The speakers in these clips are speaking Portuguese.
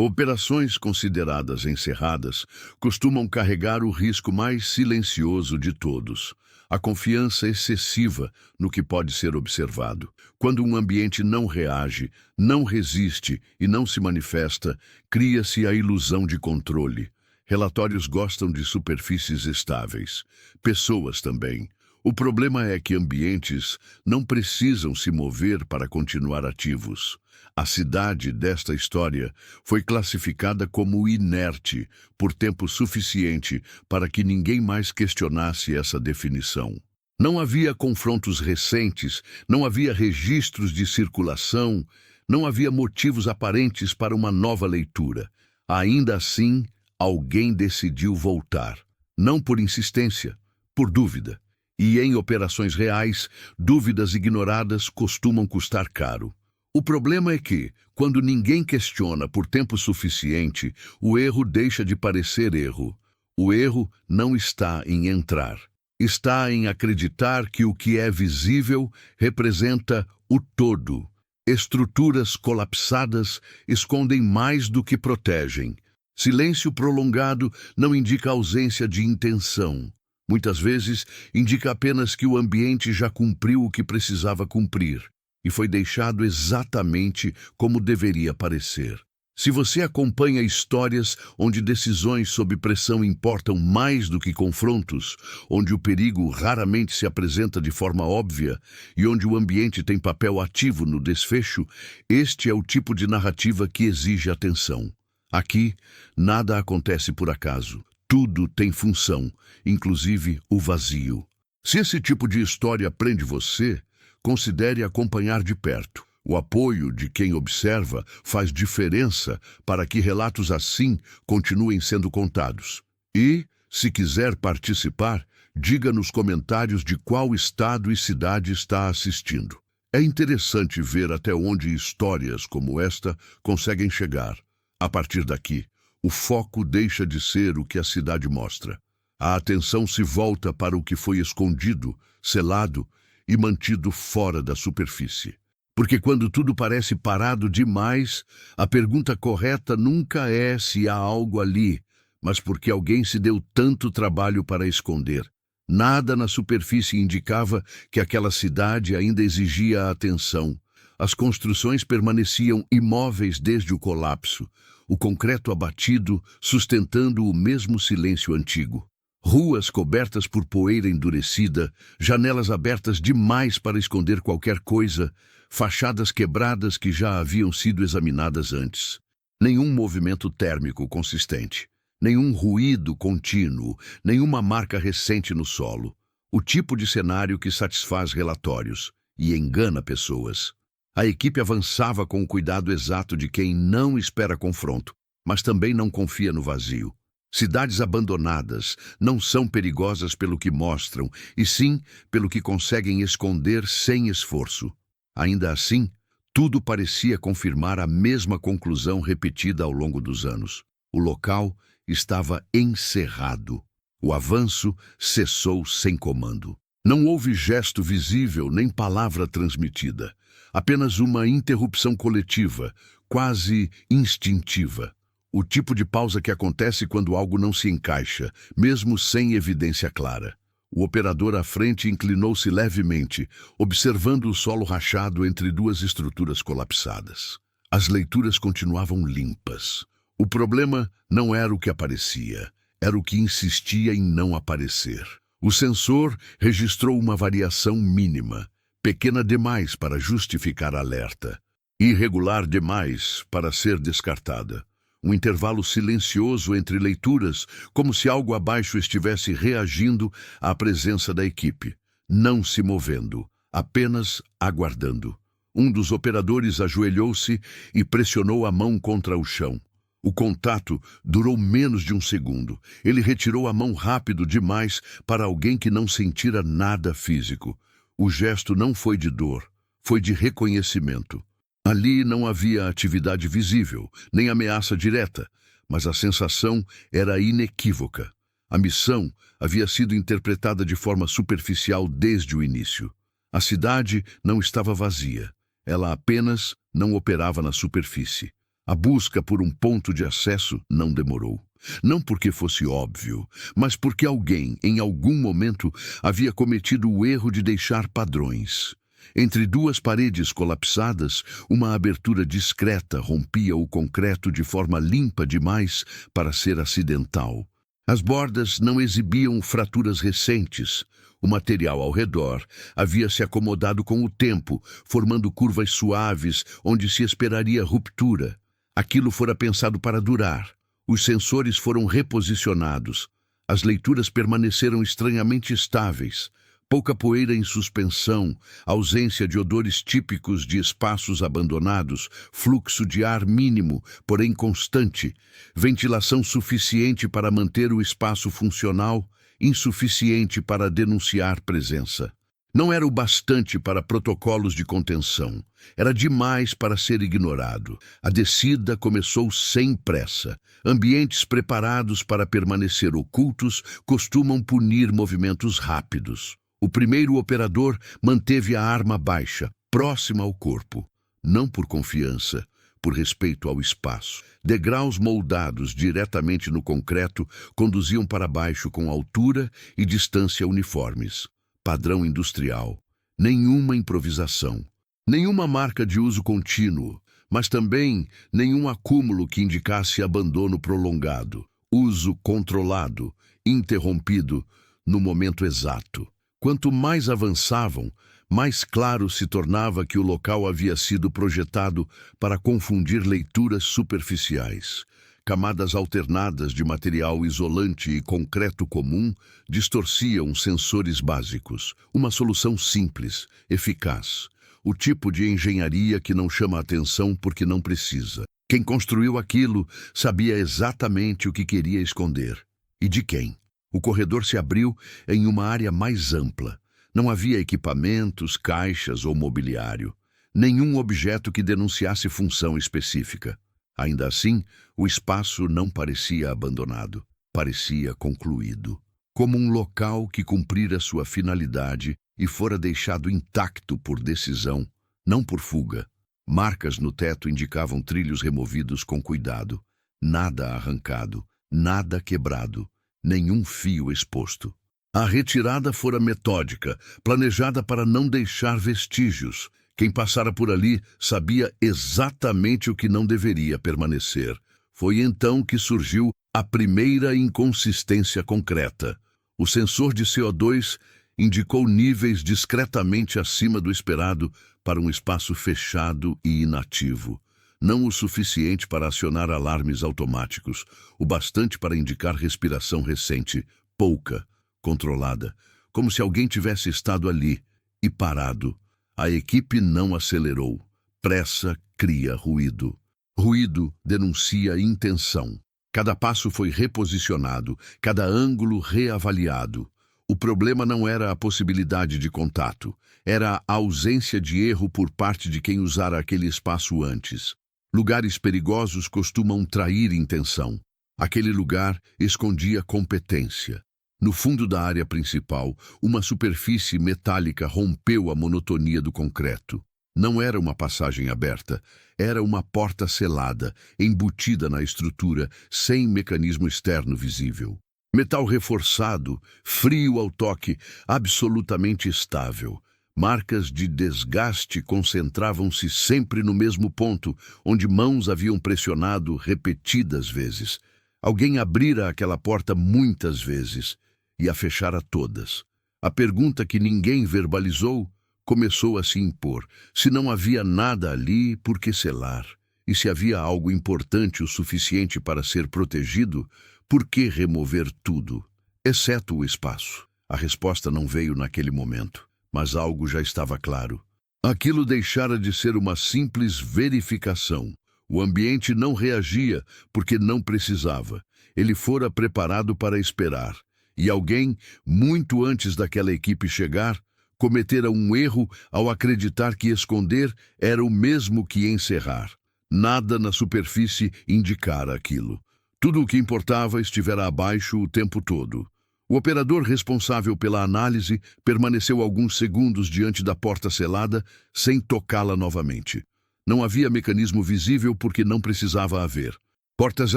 Operações consideradas encerradas costumam carregar o risco mais silencioso de todos: a confiança excessiva no que pode ser observado. Quando um ambiente não reage, não resiste e não se manifesta, cria-se a ilusão de controle. Relatórios gostam de superfícies estáveis. Pessoas também. O problema é que ambientes não precisam se mover para continuar ativos. A cidade desta história foi classificada como inerte por tempo suficiente para que ninguém mais questionasse essa definição. Não havia confrontos recentes, não havia registros de circulação, não havia motivos aparentes para uma nova leitura. Ainda assim, alguém decidiu voltar. Não por insistência, por dúvida. E em operações reais, dúvidas ignoradas costumam custar caro. O problema é que, quando ninguém questiona por tempo suficiente, o erro deixa de parecer erro. O erro não está em entrar. Está em acreditar que o que é visível representa o todo. Estruturas colapsadas escondem mais do que protegem. Silêncio prolongado não indica ausência de intenção. Muitas vezes, indica apenas que o ambiente já cumpriu o que precisava cumprir e foi deixado exatamente como deveria parecer. Se você acompanha histórias onde decisões sob pressão importam mais do que confrontos, onde o perigo raramente se apresenta de forma óbvia e onde o ambiente tem papel ativo no desfecho, este é o tipo de narrativa que exige atenção. Aqui, nada acontece por acaso. Tudo tem função, inclusive o vazio. Se esse tipo de história prende você, considere acompanhar de perto. O apoio de quem observa faz diferença para que relatos assim continuem sendo contados. E, se quiser participar, diga nos comentários de qual estado e cidade está assistindo. É interessante ver até onde histórias como esta conseguem chegar. A partir daqui, o foco deixa de ser o que a cidade mostra. A atenção se volta para o que foi escondido, selado e mantido fora da superfície. Porque quando tudo parece parado demais, a pergunta correta nunca é se há algo ali, mas porque alguém se deu tanto trabalho para esconder. Nada na superfície indicava que aquela cidade ainda exigia atenção. As construções permaneciam imóveis desde o colapso, o concreto abatido sustentando o mesmo silêncio antigo. Ruas cobertas por poeira endurecida, janelas abertas demais para esconder qualquer coisa, fachadas quebradas que já haviam sido examinadas antes. Nenhum movimento térmico consistente, nenhum ruído contínuo, nenhuma marca recente no solo. O tipo de cenário que satisfaz relatórios e engana pessoas. A equipe avançava com o cuidado exato de quem não espera confronto, mas também não confia no vazio. Cidades abandonadas não são perigosas pelo que mostram, e sim pelo que conseguem esconder sem esforço. Ainda assim, tudo parecia confirmar a mesma conclusão repetida ao longo dos anos. O local estava encerrado. O avanço cessou sem comando. Não houve gesto visível nem palavra transmitida. Apenas uma interrupção coletiva, quase instintiva. O tipo de pausa que acontece quando algo não se encaixa, mesmo sem evidência clara. O operador à frente inclinou-se levemente, observando o solo rachado entre duas estruturas colapsadas. As leituras continuavam limpas. O problema não era o que aparecia, era o que insistia em não aparecer. O sensor registrou uma variação mínima, pequena demais para justificar alerta, irregular demais para ser descartada. Um intervalo silencioso entre leituras, como se algo abaixo estivesse reagindo à presença da equipe, não se movendo, apenas aguardando. Um dos operadores ajoelhou-se e pressionou a mão contra o chão. O contato durou menos de um segundo. Ele retirou a mão rápido demais para alguém que não sentira nada físico. O gesto não foi de dor, foi de reconhecimento. Ali não havia atividade visível, nem ameaça direta, mas a sensação era inequívoca. A missão havia sido interpretada de forma superficial desde o início. A cidade não estava vazia, ela apenas não operava na superfície. A busca por um ponto de acesso não demorou. Não porque fosse óbvio, mas porque alguém, em algum momento, havia cometido o erro de deixar padrões. Entre duas paredes colapsadas, uma abertura discreta rompia o concreto de forma limpa demais para ser acidental. As bordas não exibiam fraturas recentes. O material ao redor havia se acomodado com o tempo, formando curvas suaves onde se esperaria ruptura. Aquilo fora pensado para durar. Os sensores foram reposicionados. As leituras permaneceram estranhamente estáveis. Pouca poeira em suspensão, ausência de odores típicos de espaços abandonados, fluxo de ar mínimo, porém constante, ventilação suficiente para manter o espaço funcional, insuficiente para denunciar presença. Não era o bastante para protocolos de contenção. Era demais para ser ignorado. A descida começou sem pressa. Ambientes preparados para permanecer ocultos costumam punir movimentos rápidos. O primeiro operador manteve a arma baixa, próxima ao corpo. Não por confiança, por respeito ao espaço. Degraus moldados diretamente no concreto conduziam para baixo com altura e distância uniformes. Padrão industrial. Nenhuma improvisação. Nenhuma marca de uso contínuo, mas também nenhum acúmulo que indicasse abandono prolongado. Uso controlado, interrompido, no momento exato. Quanto mais avançavam, mais claro se tornava que o local havia sido projetado para confundir leituras superficiais. Camadas alternadas de material isolante e concreto comum distorciam sensores básicos. Uma solução simples, eficaz. O tipo de engenharia que não chama atenção porque não precisa. Quem construiu aquilo sabia exatamente o que queria esconder. E de quem? O corredor se abriu em uma área mais ampla. Não havia equipamentos, caixas ou mobiliário. Nenhum objeto que denunciasse função específica. Ainda assim, o espaço não parecia abandonado. Parecia concluído. Como um local que cumprira sua finalidade e fora deixado intacto por decisão, não por fuga. Marcas no teto indicavam trilhos removidos com cuidado. Nada arrancado, nada quebrado. Nenhum fio exposto. A retirada fora metódica, planejada para não deixar vestígios. Quem passara por ali sabia exatamente o que não deveria permanecer. Foi então que surgiu a primeira inconsistência concreta. O sensor de CO2 indicou níveis discretamente acima do esperado para um espaço fechado e inativo. Não o suficiente para acionar alarmes automáticos, o bastante para indicar respiração recente, pouca, controlada, como se alguém tivesse estado ali e parado. A equipe não acelerou. Pressa cria ruído. Ruído denuncia intenção. Cada passo foi reposicionado, cada ângulo reavaliado. O problema não era a possibilidade de contato, era a ausência de erro por parte de quem usara aquele espaço antes. Lugares perigosos costumam trair intenção. Aquele lugar escondia competência. No fundo da área principal, uma superfície metálica rompeu a monotonia do concreto. Não era uma passagem aberta, era uma porta selada, embutida na estrutura, sem mecanismo externo visível. Metal reforçado, frio ao toque, absolutamente estável. Marcas de desgaste concentravam-se sempre no mesmo ponto, onde mãos haviam pressionado repetidas vezes. Alguém abrira aquela porta muitas vezes e a fechara todas. A pergunta que ninguém verbalizou começou a se impor. Se não havia nada ali, por que selar? E se havia algo importante o suficiente para ser protegido, por que remover tudo? Exceto o espaço. A resposta não veio naquele momento. Mas algo já estava claro. Aquilo deixara de ser uma simples verificação. O ambiente não reagia porque não precisava. Ele fora preparado para esperar. E alguém, muito antes daquela equipe chegar, cometera um erro ao acreditar que esconder era o mesmo que encerrar. Nada na superfície indicara aquilo. Tudo o que importava estivera abaixo o tempo todo. O operador responsável pela análise permaneceu alguns segundos diante da porta selada, sem tocá-la novamente. Não havia mecanismo visível porque não precisava haver. Portas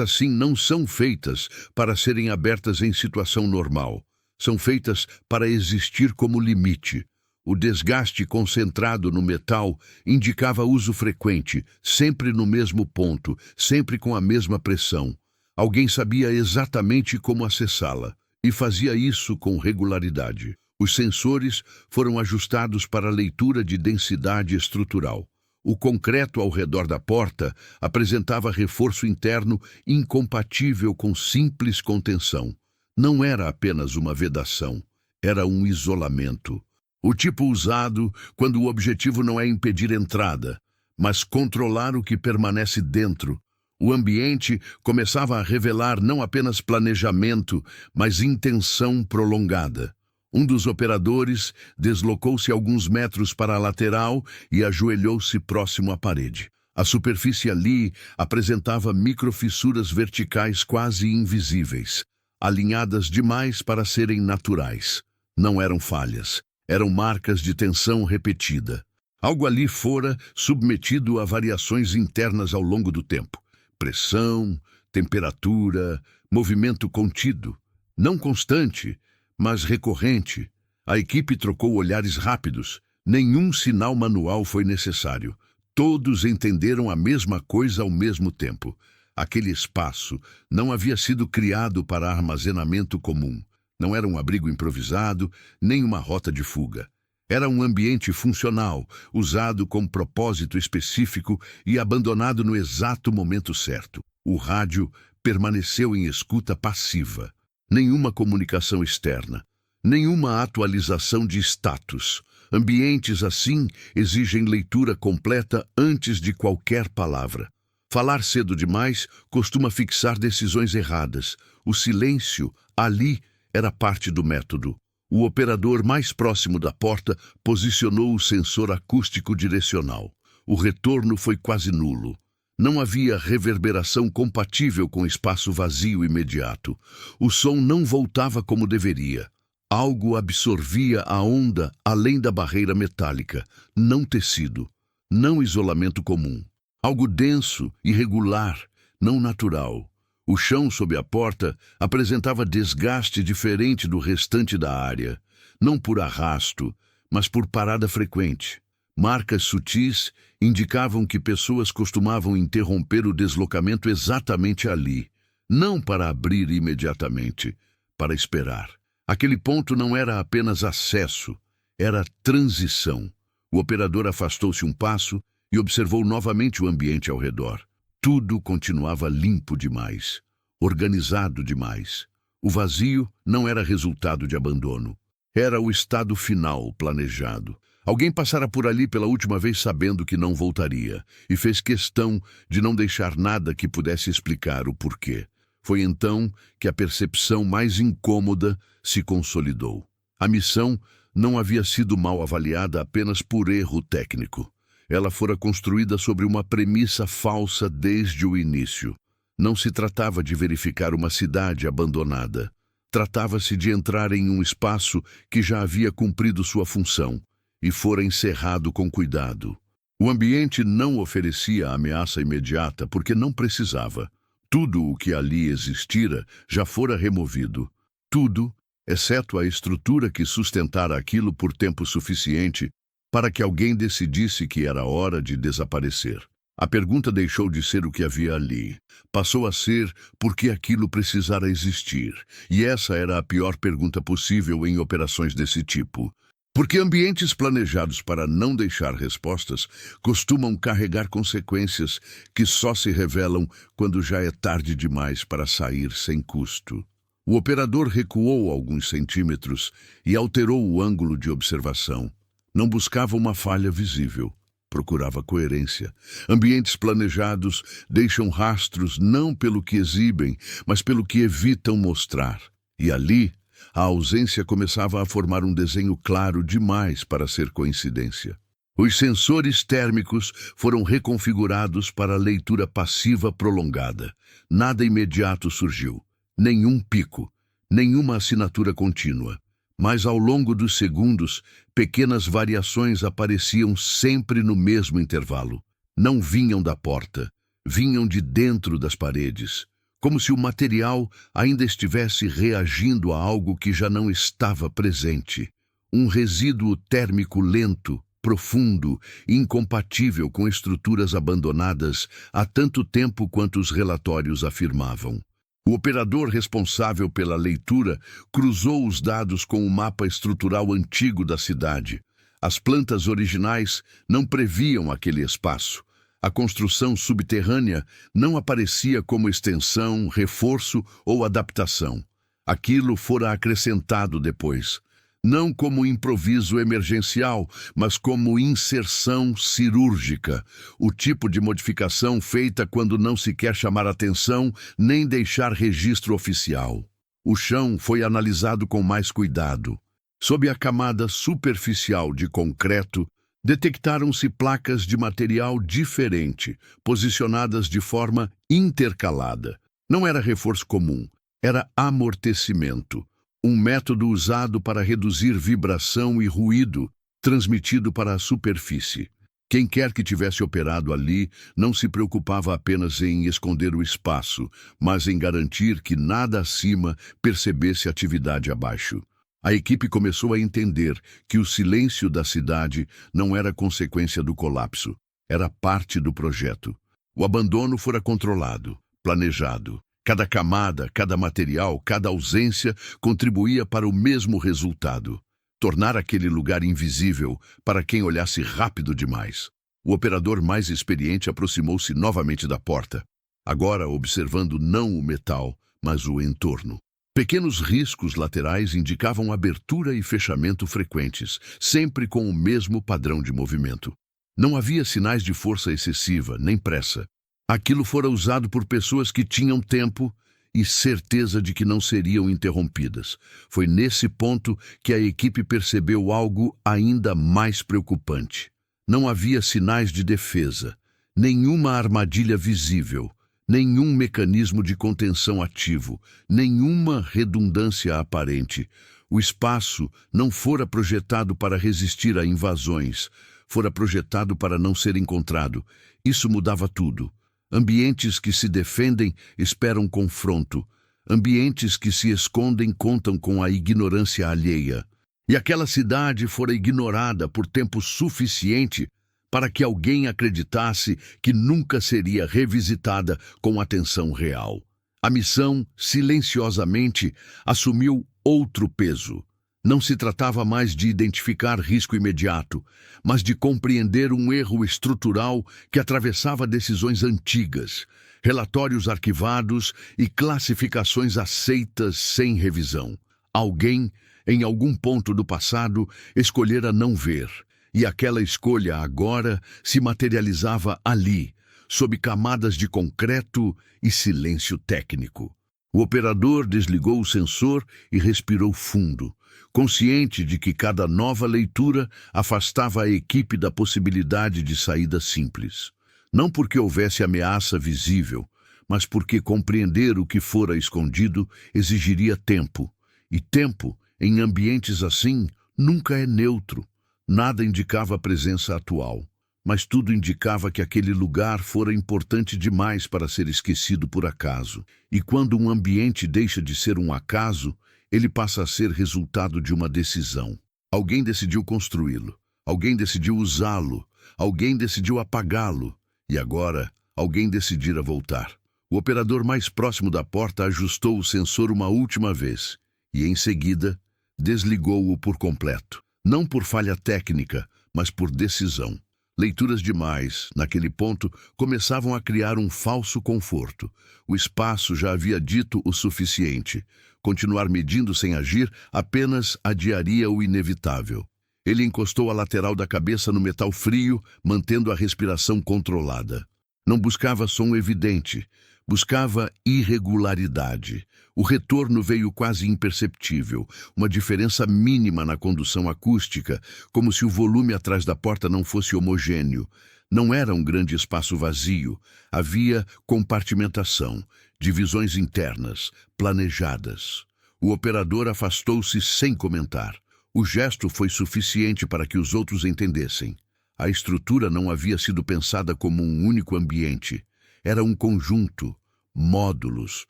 assim não são feitas para serem abertas em situação normal. São feitas para existir como limite. O desgaste concentrado no metal indicava uso frequente, sempre no mesmo ponto, sempre com a mesma pressão. Alguém sabia exatamente como acessá-la, e fazia isso com regularidade. Os sensores foram ajustados para a leitura de densidade estrutural. O concreto ao redor da porta apresentava reforço interno incompatível com simples contenção. Não era apenas uma vedação, era um isolamento. O tipo usado quando o objetivo não é impedir entrada, mas controlar o que permanece dentro. O ambiente começava a revelar não apenas planejamento, mas intenção prolongada. Um dos operadores deslocou-se alguns metros para a lateral e ajoelhou-se próximo à parede. A superfície ali apresentava microfissuras verticais quase invisíveis, alinhadas demais para serem naturais. Não eram falhas. Eram marcas de tensão repetida. Algo ali fora submetido a variações internas ao longo do tempo. Pressão, temperatura, movimento contido. Não constante, mas recorrente. A equipe trocou olhares rápidos. Nenhum sinal manual foi necessário. Todos entenderam a mesma coisa ao mesmo tempo. Aquele espaço não havia sido criado para armazenamento comum. Não era um abrigo improvisado, nem uma rota de fuga. Era um ambiente funcional, usado com propósito específico e abandonado no exato momento certo. O rádio permaneceu em escuta passiva. Nenhuma comunicação externa, nenhuma atualização de status. Ambientes assim exigem leitura completa antes de qualquer palavra. Falar cedo demais costuma fixar decisões erradas. O silêncio, ali, era parte do método. O operador mais próximo da porta posicionou o sensor acústico direcional. O retorno foi quase nulo. Não havia reverberação compatível com espaço vazio imediato. O som não voltava como deveria. Algo absorvia a onda além da barreira metálica. Não tecido, não isolamento comum. Algo denso, irregular, não natural. O chão sob a porta apresentava desgaste diferente do restante da área, não por arrasto, mas por parada frequente. Marcas sutis indicavam que pessoas costumavam interromper o deslocamento exatamente ali, não para abrir imediatamente, para esperar. Aquele ponto não era apenas acesso, era transição. O operador afastou-se um passo e observou novamente o ambiente ao redor. Tudo continuava limpo demais, organizado demais. O vazio não era resultado de abandono. Era o estado final planejado. Alguém passara por ali pela última vez sabendo que não voltaria, e fez questão de não deixar nada que pudesse explicar o porquê. Foi então que a percepção mais incômoda se consolidou. A missão não havia sido mal avaliada apenas por erro técnico. Ela fora construída sobre uma premissa falsa desde o início. Não se tratava de verificar uma cidade abandonada. Tratava-se de entrar em um espaço que já havia cumprido sua função e fora encerrado com cuidado. O ambiente não oferecia ameaça imediata porque não precisava. Tudo o que ali existira já fora removido. Tudo, exceto a estrutura que sustentara aquilo por tempo suficiente para que alguém decidisse que era hora de desaparecer. A pergunta deixou de ser o que havia ali. Passou a ser por que aquilo precisara existir. E essa era a pior pergunta possível em operações desse tipo. Porque ambientes planejados para não deixar respostas costumam carregar consequências que só se revelam quando já é tarde demais para sair sem custo. O operador recuou alguns centímetros e alterou o ângulo de observação. Não buscava uma falha visível, procurava coerência. Ambientes planejados deixam rastros não pelo que exibem, mas pelo que evitam mostrar. E ali, a ausência começava a formar um desenho claro demais para ser coincidência. Os sensores térmicos foram reconfigurados para a leitura passiva prolongada. Nada imediato surgiu. Nenhum pico, nenhuma assinatura contínua. Mas ao longo dos segundos, pequenas variações apareciam sempre no mesmo intervalo. Não vinham da porta, vinham de dentro das paredes, como se o material ainda estivesse reagindo a algo que já não estava presente. Um resíduo térmico lento, profundo e incompatível com estruturas abandonadas há tanto tempo quanto os relatórios afirmavam. O operador responsável pela leitura cruzou os dados com o mapa estrutural antigo da cidade. As plantas originais não previam aquele espaço. A construção subterrânea não aparecia como extensão, reforço ou adaptação. Aquilo fora acrescentado depois, não como improviso emergencial, mas como inserção cirúrgica, o tipo de modificação feita quando não se quer chamar atenção nem deixar registro oficial. O chão foi analisado com mais cuidado. Sob a camada superficial de concreto, detectaram-se placas de material diferente, posicionadas de forma intercalada. Não era reforço comum, era amortecimento, um método usado para reduzir vibração e ruído transmitido para a superfície. Quem quer que tivesse operado ali não se preocupava apenas em esconder o espaço, mas em garantir que nada acima percebesse atividade abaixo. A equipe começou a entender que o silêncio da cidade não era consequência do colapso, era parte do projeto. O abandono fora controlado, planejado. Cada camada, cada material, cada ausência contribuía para o mesmo resultado: tornar aquele lugar invisível para quem olhasse rápido demais. O operador mais experiente aproximou-se novamente da porta, agora observando não o metal, mas o entorno. Pequenos riscos laterais indicavam abertura e fechamento frequentes, sempre com o mesmo padrão de movimento. Não havia sinais de força excessiva, nem pressa. Aquilo fora usado por pessoas que tinham tempo e certeza de que não seriam interrompidas. Foi nesse ponto que a equipe percebeu algo ainda mais preocupante. Não havia sinais de defesa, nenhuma armadilha visível, nenhum mecanismo de contenção ativo, nenhuma redundância aparente. O espaço não fora projetado para resistir a invasões, fora projetado para não ser encontrado. Isso mudava tudo. Ambientes que se defendem esperam confronto. Ambientes que se escondem contam com a ignorância alheia. E aquela cidade fora ignorada por tempo suficiente para que alguém acreditasse que nunca seria revisitada com atenção real. A missão, silenciosamente, assumiu outro peso. Não se tratava mais de identificar risco imediato, mas de compreender um erro estrutural que atravessava decisões antigas, relatórios arquivados e classificações aceitas sem revisão. Alguém, em algum ponto do passado, escolhera não ver. E aquela escolha agora se materializava ali, sob camadas de concreto e silêncio técnico. O operador desligou o sensor e respirou fundo, consciente de que cada nova leitura afastava a equipe da possibilidade de saída simples. Não porque houvesse ameaça visível, mas porque compreender o que fora escondido exigiria tempo. E tempo, em ambientes assim, nunca é neutro. Nada indicava a presença atual, mas tudo indicava que aquele lugar fora importante demais para ser esquecido por acaso. E quando um ambiente deixa de ser um acaso, ele passa a ser resultado de uma decisão. Alguém decidiu construí-lo, alguém decidiu usá-lo, alguém decidiu apagá-lo, e agora alguém decidira voltar. O operador mais próximo da porta ajustou o sensor uma última vez, e em seguida desligou-o por completo. Não por falha técnica, mas por decisão. Leituras demais, naquele ponto, começavam a criar um falso conforto. O espaço já havia dito o suficiente. Continuar medindo sem agir apenas adiaria o inevitável. Ele encostou a lateral da cabeça no metal frio, mantendo a respiração controlada. Não buscava som evidente, buscava irregularidade. O retorno veio quase imperceptível, uma diferença mínima na condução acústica, como se o volume atrás da porta não fosse homogêneo. Não era um grande espaço vazio, havia compartimentação, divisões internas, planejadas. O operador afastou-se sem comentar. O gesto foi suficiente para que os outros entendessem. A estrutura não havia sido pensada como um único ambiente. Era um conjunto, módulos,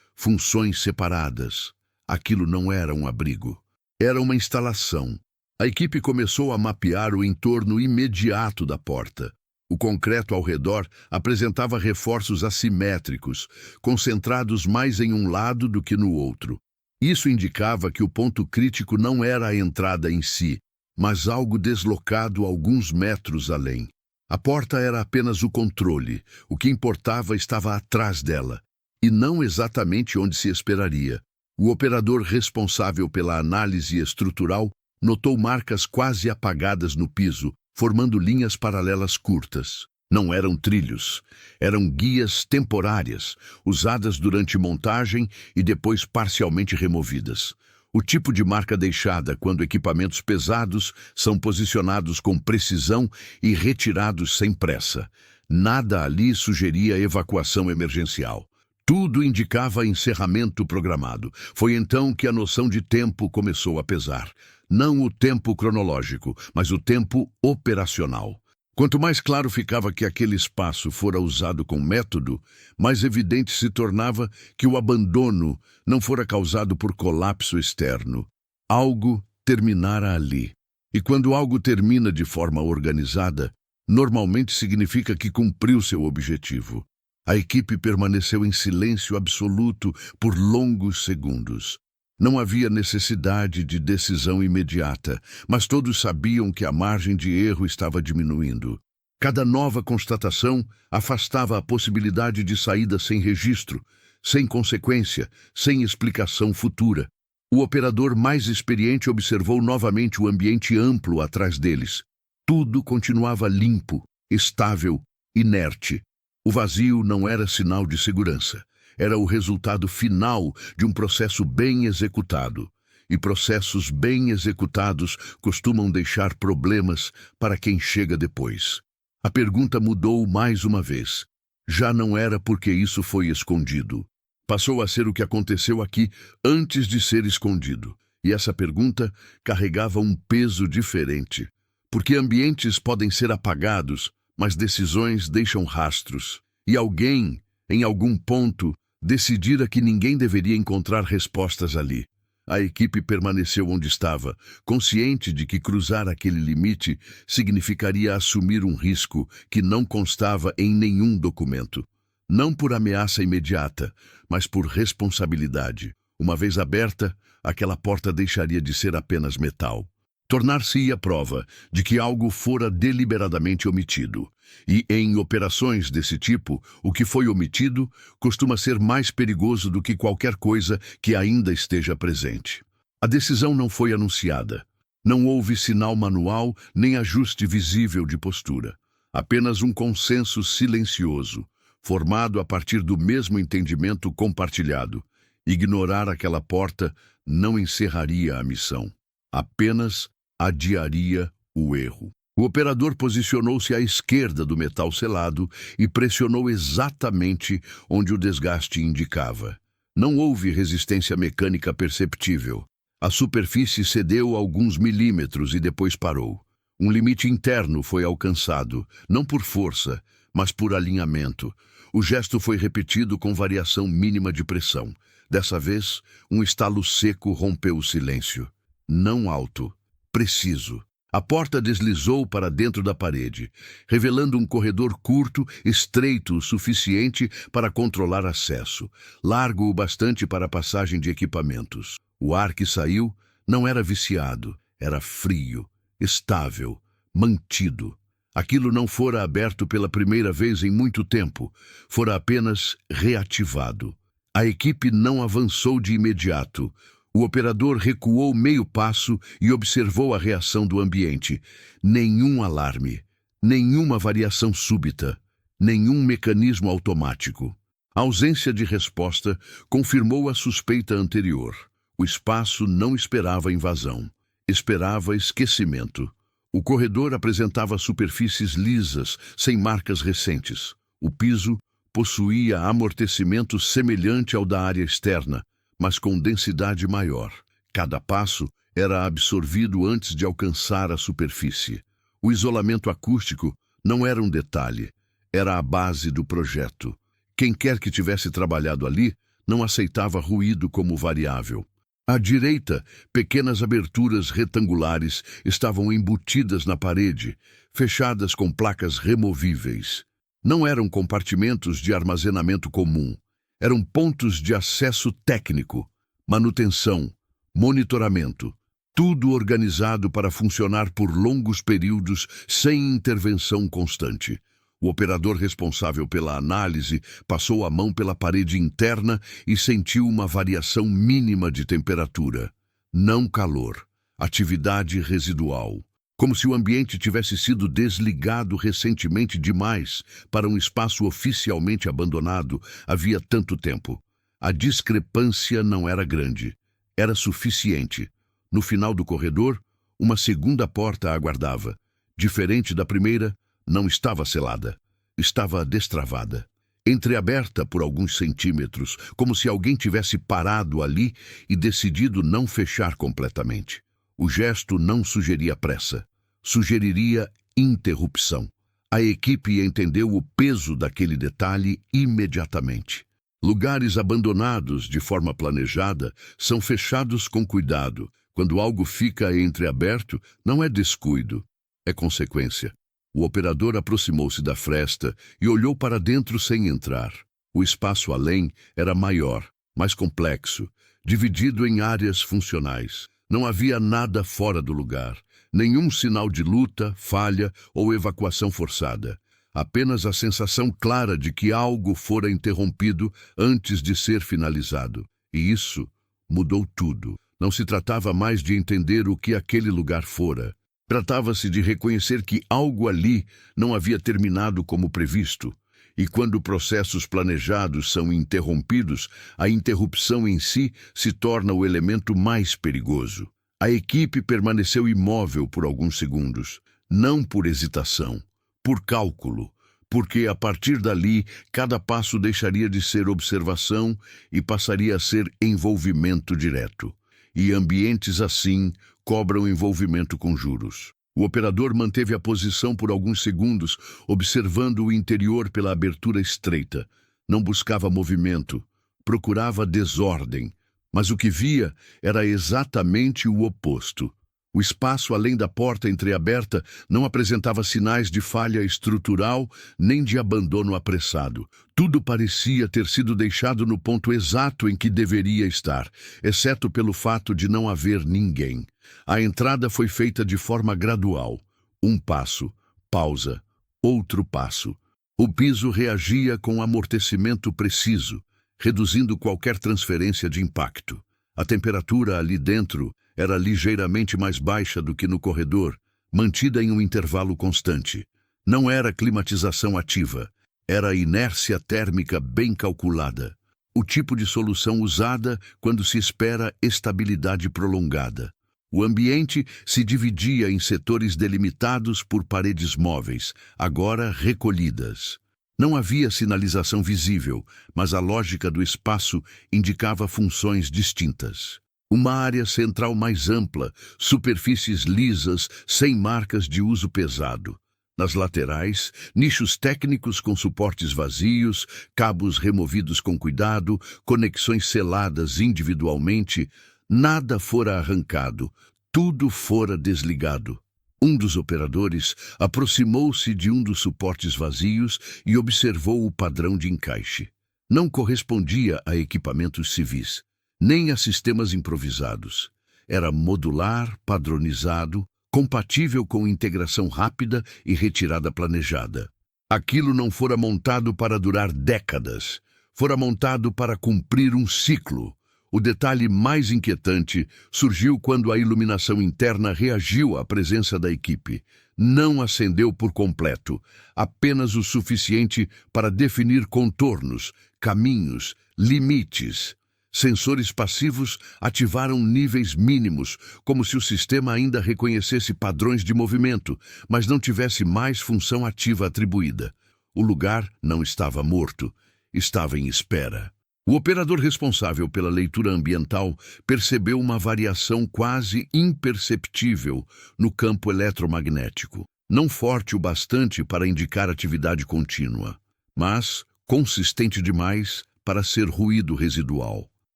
funções separadas. Aquilo não era um abrigo. Era uma instalação. A equipe começou a mapear o entorno imediato da porta. O concreto ao redor apresentava reforços assimétricos, concentrados mais em um lado do que no outro. Isso indicava que o ponto crítico não era a entrada em si, mas algo deslocado alguns metros além. A porta era apenas o controle. O que importava estava atrás dela, e não exatamente onde se esperaria. O operador responsável pela análise estrutural notou marcas quase apagadas no piso, formando linhas paralelas curtas. Não eram trilhos, eram guias temporárias, usadas durante montagem e depois parcialmente removidas. O tipo de marca deixada quando equipamentos pesados são posicionados com precisão e retirados sem pressa. Nada ali sugeria evacuação emergencial. Tudo indicava encerramento programado. Foi então que a noção de tempo começou a pesar. Não o tempo cronológico, mas o tempo operacional. Quanto mais claro ficava que aquele espaço fora usado com método, mais evidente se tornava que o abandono não fora causado por colapso externo. Algo terminara ali. E quando algo termina de forma organizada, normalmente significa que cumpriu seu objetivo. A equipe permaneceu em silêncio absoluto por longos segundos. Não havia necessidade de decisão imediata, mas todos sabiam que a margem de erro estava diminuindo. Cada nova constatação afastava a possibilidade de saída sem registro, sem consequência, sem explicação futura. O operador mais experiente observou novamente o ambiente amplo atrás deles. Tudo continuava limpo, estável, inerte. O vazio não era sinal de segurança. Era o resultado final de um processo bem executado. E processos bem executados costumam deixar problemas para quem chega depois. A pergunta mudou mais uma vez. Já não era porque isso foi escondido. Passou a ser o que aconteceu aqui antes de ser escondido. E essa pergunta carregava um peso diferente. Porque ambientes podem ser apagados, mas decisões deixam rastros. E alguém, em algum ponto, decidira que ninguém deveria encontrar respostas ali. A equipe permaneceu onde estava, consciente de que cruzar aquele limite significaria assumir um risco que não constava em nenhum documento. Não por ameaça imediata, mas por responsabilidade. Uma vez aberta, aquela porta deixaria de ser apenas metal. Tornar-se-ia prova de que algo fora deliberadamente omitido. E em operações desse tipo, o que foi omitido costuma ser mais perigoso do que qualquer coisa que ainda esteja presente. A decisão não foi anunciada. Não houve sinal manual nem ajuste visível de postura. Apenas um consenso silencioso, formado a partir do mesmo entendimento compartilhado. Ignorar aquela porta não encerraria a missão. Apenas adiaria o erro. O operador posicionou-se à esquerda do metal selado e pressionou exatamente onde o desgaste indicava. Não houve resistência mecânica perceptível. A superfície cedeu alguns milímetros e depois parou. Um limite interno foi alcançado, não por força, mas por alinhamento. O gesto foi repetido com variação mínima de pressão. Dessa vez, um estalo seco rompeu o silêncio. Não alto, preciso. A porta deslizou para dentro da parede, revelando um corredor curto, estreito o suficiente para controlar acesso, largo o bastante para a passagem de equipamentos. O ar que saiu não era viciado, era frio, estável, mantido. Aquilo não fora aberto pela primeira vez em muito tempo, fora apenas reativado. A equipe não avançou de imediato. O operador recuou meio passo e observou a reação do ambiente. Nenhum alarme, nenhuma variação súbita, nenhum mecanismo automático. A ausência de resposta confirmou a suspeita anterior. O espaço não esperava invasão, esperava esquecimento. O corredor apresentava superfícies lisas, sem marcas recentes. O piso possuía amortecimento semelhante ao da área externa, mas com densidade maior. Cada passo era absorvido antes de alcançar a superfície. O isolamento acústico não era um detalhe, era a base do projeto. Quem quer que tivesse trabalhado ali não aceitava ruído como variável. À direita, pequenas aberturas retangulares estavam embutidas na parede, fechadas com placas removíveis. Não eram compartimentos de armazenamento comum. Eram pontos de acesso técnico, manutenção, monitoramento. Tudo organizado para funcionar por longos períodos sem intervenção constante. O operador responsável pela análise passou a mão pela parede interna e sentiu uma variação mínima de temperatura. Não calor. Atividade residual. Como se o ambiente tivesse sido desligado recentemente demais para um espaço oficialmente abandonado havia tanto tempo. A discrepância não era grande. Era suficiente. No final do corredor, uma segunda porta aguardava. Diferente da primeira, não estava selada. Estava destravada. Entreaberta por alguns centímetros, como se alguém tivesse parado ali e decidido não fechar completamente. O gesto não sugeria pressa. Sugeriria interrupção. A equipe entendeu o peso daquele detalhe imediatamente. Lugares abandonados de forma planejada são fechados com cuidado. Quando algo fica entreaberto, não é descuido, é consequência. O operador aproximou-se da fresta e olhou para dentro sem entrar. O espaço além era maior, mais complexo, dividido em áreas funcionais. Não havia nada fora do lugar, nenhum sinal de luta, falha ou evacuação forçada. Apenas a sensação clara de que algo fora interrompido antes de ser finalizado. E isso mudou tudo. Não se tratava mais de entender o que aquele lugar fora. Tratava-se de reconhecer que algo ali não havia terminado como previsto. E quando processos planejados são interrompidos, a interrupção em si se torna o elemento mais perigoso. A equipe permaneceu imóvel por alguns segundos, não por hesitação, por cálculo, porque a partir dali cada passo deixaria de ser observação e passaria a ser envolvimento direto. E ambientes assim cobram envolvimento com juros. O operador manteve a posição por alguns segundos, observando o interior pela abertura estreita. Não buscava movimento, procurava desordem, mas o que via era exatamente o oposto. O espaço além da porta entreaberta não apresentava sinais de falha estrutural nem de abandono apressado. Tudo parecia ter sido deixado no ponto exato em que deveria estar, exceto pelo fato de não haver ninguém. A entrada foi feita de forma gradual. Um passo, pausa, outro passo. O piso reagia com amortecimento preciso, reduzindo qualquer transferência de impacto. A temperatura ali dentro era ligeiramente mais baixa do que no corredor, mantida em um intervalo constante. Não era climatização ativa, era inércia térmica bem calculada. O tipo de solução usada quando se espera estabilidade prolongada. O ambiente se dividia em setores delimitados por paredes móveis, agora recolhidas. Não havia sinalização visível, mas a lógica do espaço indicava funções distintas. Uma área central mais ampla, superfícies lisas, sem marcas de uso pesado. Nas laterais, nichos técnicos com suportes vazios, cabos removidos com cuidado, conexões seladas individualmente. Nada fora arrancado, tudo fora desligado. Um dos operadores aproximou-se de um dos suportes vazios e observou o padrão de encaixe. Não correspondia a equipamentos civis, nem a sistemas improvisados. Era modular, padronizado, compatível com integração rápida e retirada planejada. Aquilo não fora montado para durar décadas, fora montado para cumprir um ciclo. O detalhe mais inquietante surgiu quando a iluminação interna reagiu à presença da equipe. Não acendeu por completo, apenas o suficiente para definir contornos, caminhos, limites. Sensores passivos ativaram níveis mínimos, como se o sistema ainda reconhecesse padrões de movimento, mas não tivesse mais função ativa atribuída. O lugar não estava morto, estava em espera. O operador responsável pela leitura ambiental percebeu uma variação quase imperceptível no campo eletromagnético. não forte o bastante para indicar atividade contínua, mas consistente demais para ser ruído residual.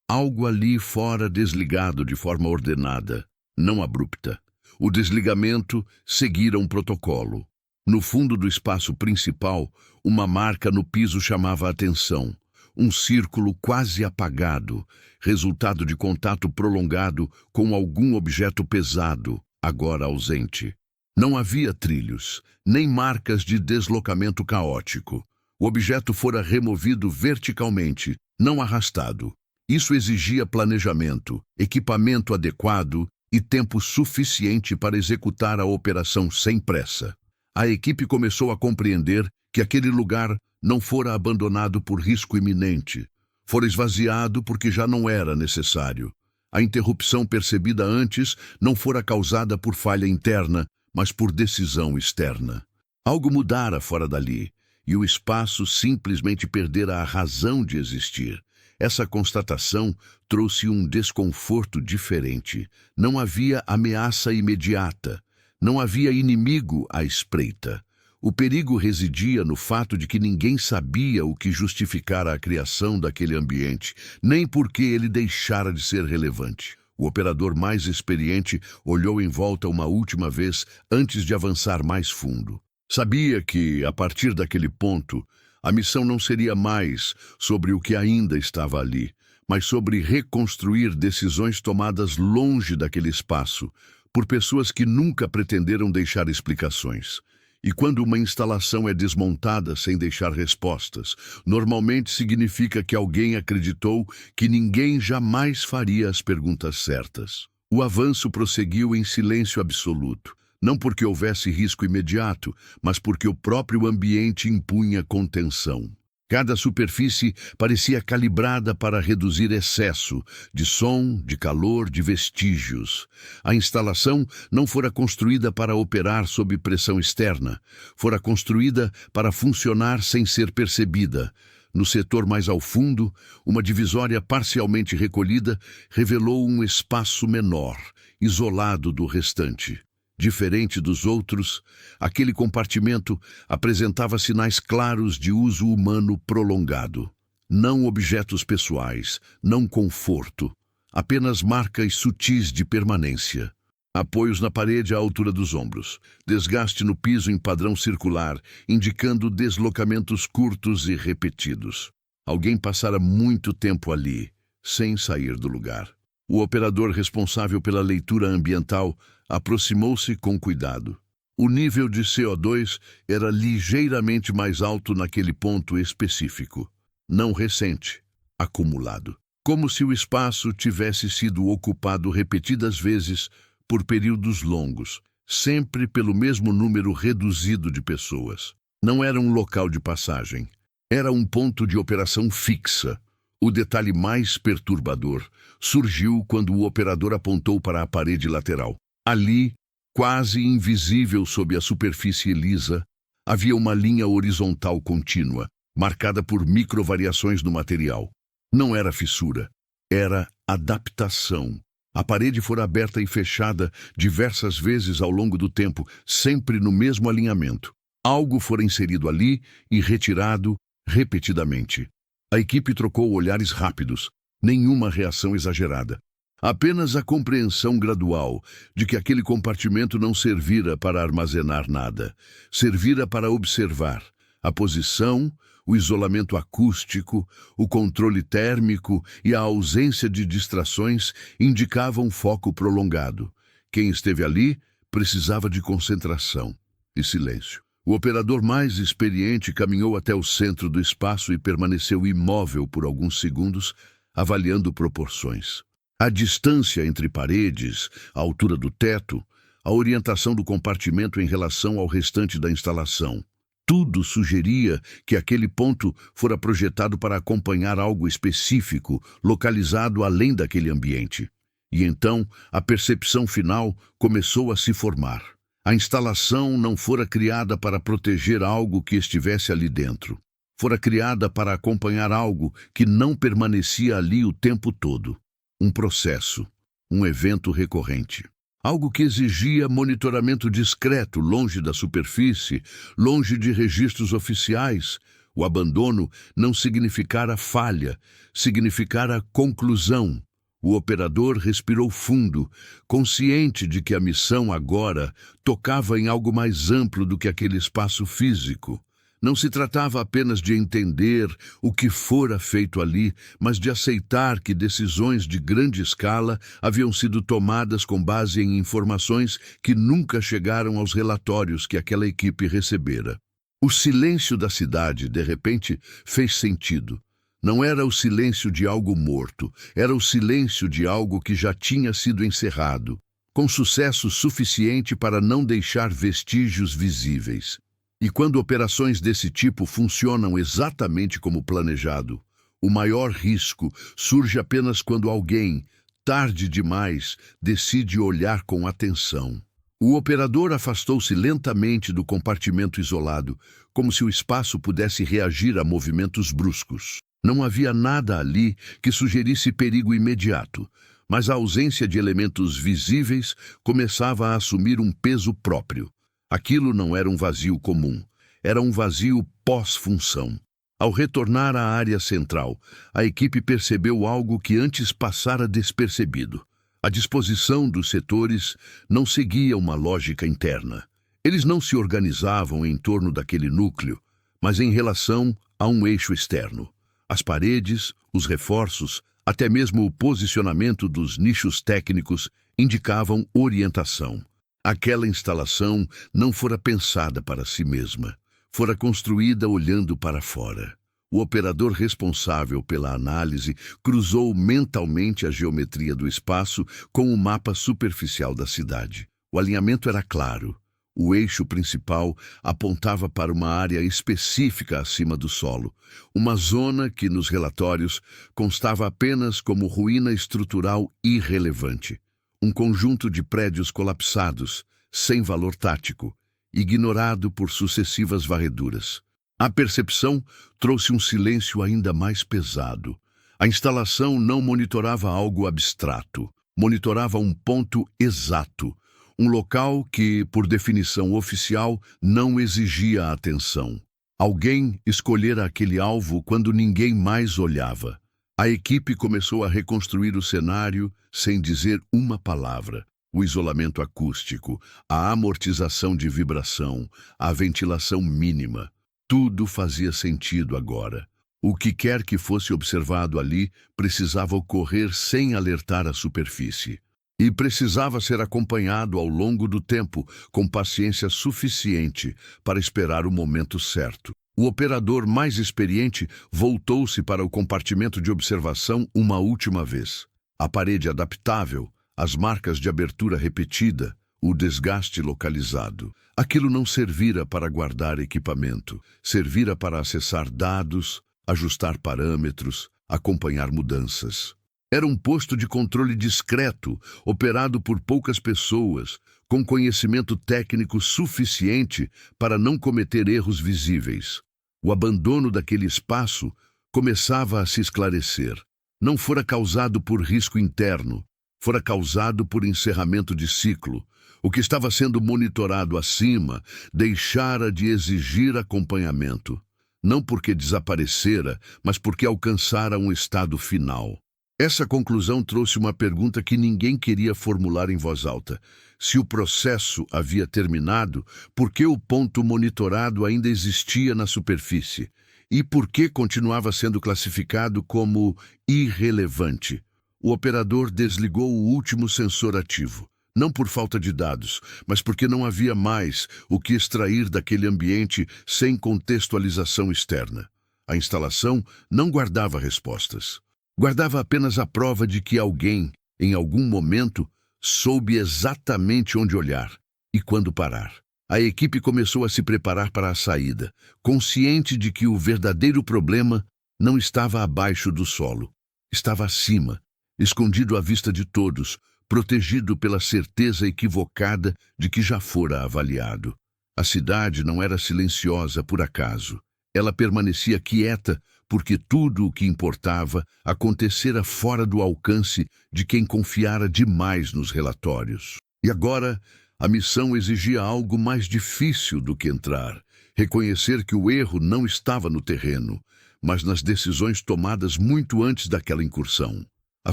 Algo ali fora desligado de forma ordenada, não abrupta. O desligamento seguira um protocolo. No fundo do espaço principal, uma marca no piso chamava a atenção. Um círculo quase apagado, resultado de contato prolongado com algum objeto pesado, agora ausente. Não havia trilhos, nem marcas de deslocamento caótico. O objeto fora removido verticalmente, não arrastado. Isso exigia planejamento, equipamento adequado e tempo suficiente para executar a operação sem pressa. A equipe começou a compreender que aquele lugar não fora abandonado por risco iminente. Fora esvaziado porque já não era necessário. A interrupção percebida antes não fora causada por falha interna, mas por decisão externa. Algo mudara fora dali, e o espaço simplesmente perdera a razão de existir. Essa constatação trouxe um desconforto diferente. Não havia ameaça imediata. Não havia inimigo à espreita. O perigo residia no fato de que ninguém sabia o que justificara a criação daquele ambiente, nem por que ele deixara de ser relevante. O operador mais experiente olhou em volta uma última vez antes de avançar mais fundo. Sabia que, a partir daquele ponto, a missão não seria mais sobre o que ainda estava ali, mas sobre reconstruir decisões tomadas longe daquele espaço, por pessoas que nunca pretenderam deixar explicações. E quando uma instalação é desmontada sem deixar respostas, normalmente significa que alguém acreditou que ninguém jamais faria as perguntas certas. O avanço prosseguiu em silêncio absoluto, não porque houvesse risco imediato, mas porque o próprio ambiente impunha contenção. Cada superfície parecia calibrada para reduzir excesso de som, de calor, de vestígios. A instalação não fora construída para operar sob pressão externa, fora construída para funcionar sem ser percebida. No setor mais ao fundo, uma divisória parcialmente recolhida revelou um espaço menor, isolado do restante. Diferente dos outros, aquele compartimento apresentava sinais claros de uso humano prolongado. Não objetos pessoais, não conforto, apenas marcas sutis de permanência. Apoios na parede à altura dos ombros, desgaste no piso em padrão circular, indicando deslocamentos curtos e repetidos. Alguém passara muito tempo ali, sem sair do lugar. O operador responsável pela leitura ambiental aproximou-se com cuidado. O nível de CO2 era ligeiramente mais alto naquele ponto específico, não recente, acumulado. Como se o espaço tivesse sido ocupado repetidas vezes por períodos longos, sempre pelo mesmo número reduzido de pessoas. Não era um local de passagem, era um ponto de operação fixa. O detalhe mais perturbador surgiu quando o operador apontou para a parede lateral. Ali, quase invisível sob a superfície lisa, havia uma linha horizontal contínua, marcada por microvariações no material. Não era fissura, era adaptação. A parede fora aberta e fechada diversas vezes ao longo do tempo, sempre no mesmo alinhamento. Algo fora inserido ali e retirado repetidamente. A equipe trocou olhares rápidos, nenhuma reação exagerada. Apenas a compreensão gradual de que aquele compartimento não servira para armazenar nada, servira para observar a posição, o isolamento acústico, o controle térmico e a ausência de distrações indicavam foco prolongado. Quem esteve ali precisava de concentração e silêncio. O operador mais experiente caminhou até o centro do espaço e permaneceu imóvel por alguns segundos, avaliando proporções. A distância entre paredes, a altura do teto, a orientação do compartimento em relação ao restante da instalação. Tudo sugeria que aquele ponto fora projetado para acompanhar algo específico, localizado além daquele ambiente. E então, a percepção final começou a se formar. A instalação não fora criada para proteger algo que estivesse ali dentro. Fora criada para acompanhar algo que não permanecia ali o tempo todo. Um processo, um evento recorrente. Algo que exigia monitoramento discreto, longe da superfície, longe de registros oficiais. O abandono não significara falha, significara conclusão. O operador respirou fundo, consciente de que a missão agora tocava em algo mais amplo do que aquele espaço físico. Não se tratava apenas de entender o que fora feito ali, mas de aceitar que decisões de grande escala haviam sido tomadas com base em informações que nunca chegaram aos relatórios que aquela equipe recebera. O silêncio da cidade, de repente, fez sentido. Não era o silêncio de algo morto, era o silêncio de algo que já tinha sido encerrado, com sucesso suficiente para não deixar vestígios visíveis. E quando operações desse tipo funcionam exatamente como planejado, o maior risco surge apenas quando alguém, tarde demais, decide olhar com atenção. O operador afastou-se lentamente do compartimento isolado, como se o espaço pudesse reagir a movimentos bruscos. Não havia nada ali que sugerisse perigo imediato, mas a ausência de elementos visíveis começava a assumir um peso próprio. Aquilo não era um vazio comum, era um vazio pós-função. Ao retornar à área central, a equipe percebeu algo que antes passara despercebido. A disposição dos setores não seguia uma lógica interna. Eles não se organizavam em torno daquele núcleo, mas em relação a um eixo externo. As paredes, os reforços, até mesmo o posicionamento dos nichos técnicos indicavam orientação. Aquela instalação não fora pensada para si mesma, fora construída olhando para fora. O operador responsável pela análise cruzou mentalmente a geometria do espaço com o mapa superficial da cidade. O alinhamento era claro. O eixo principal apontava para uma área específica acima do solo, uma zona que, nos relatórios, constava apenas como ruína estrutural irrelevante. Um conjunto de prédios colapsados, sem valor tático, ignorado por sucessivas varreduras. A percepção trouxe um silêncio ainda mais pesado. A instalação não monitorava algo abstrato, monitorava um ponto exato, um local que, por definição oficial, não exigia atenção. Alguém escolhera aquele alvo quando ninguém mais olhava. A equipe começou a reconstruir o cenário sem dizer uma palavra. O isolamento acústico, a amortização de vibração, a ventilação mínima. Tudo fazia sentido agora. O que quer que fosse observado ali precisava ocorrer sem alertar a superfície. E precisava ser acompanhado ao longo do tempo, com paciência suficiente para esperar o momento certo. O operador mais experiente voltou-se para o compartimento de observação uma última vez. A parede adaptável, as marcas de abertura repetida, o desgaste localizado. Aquilo não servira para guardar equipamento, servira para acessar dados, ajustar parâmetros, acompanhar mudanças. Era um posto de controle discreto, operado por poucas pessoas, com conhecimento técnico suficiente para não cometer erros visíveis. O abandono daquele espaço começava a se esclarecer. Não fora causado por risco interno, fora causado por encerramento de ciclo. O que estava sendo monitorado acima deixara de exigir acompanhamento. Não porque desaparecera, mas porque alcançara um estado final. Essa conclusão trouxe uma pergunta que ninguém queria formular em voz alta. Se o processo havia terminado, por que o ponto monitorado ainda existia na superfície? E por que continuava sendo classificado como irrelevante? O operador desligou o último sensor ativo. Não por falta de dados, mas porque não havia mais o que extrair daquele ambiente sem contextualização externa. A instalação não guardava respostas. Guardava apenas a prova de que alguém, em algum momento, soube exatamente onde olhar e quando parar. A equipe começou a se preparar para a saída, consciente de que o verdadeiro problema não estava abaixo do solo. Estava acima, escondido à vista de todos, protegido pela certeza equivocada de que já fora avaliado. A cidade não era silenciosa por acaso. Ela permanecia quieta porque tudo o que importava acontecera fora do alcance de quem confiara demais nos relatórios. E agora, a missão exigia algo mais difícil do que entrar: reconhecer que o erro não estava no terreno, mas nas decisões tomadas muito antes daquela incursão. A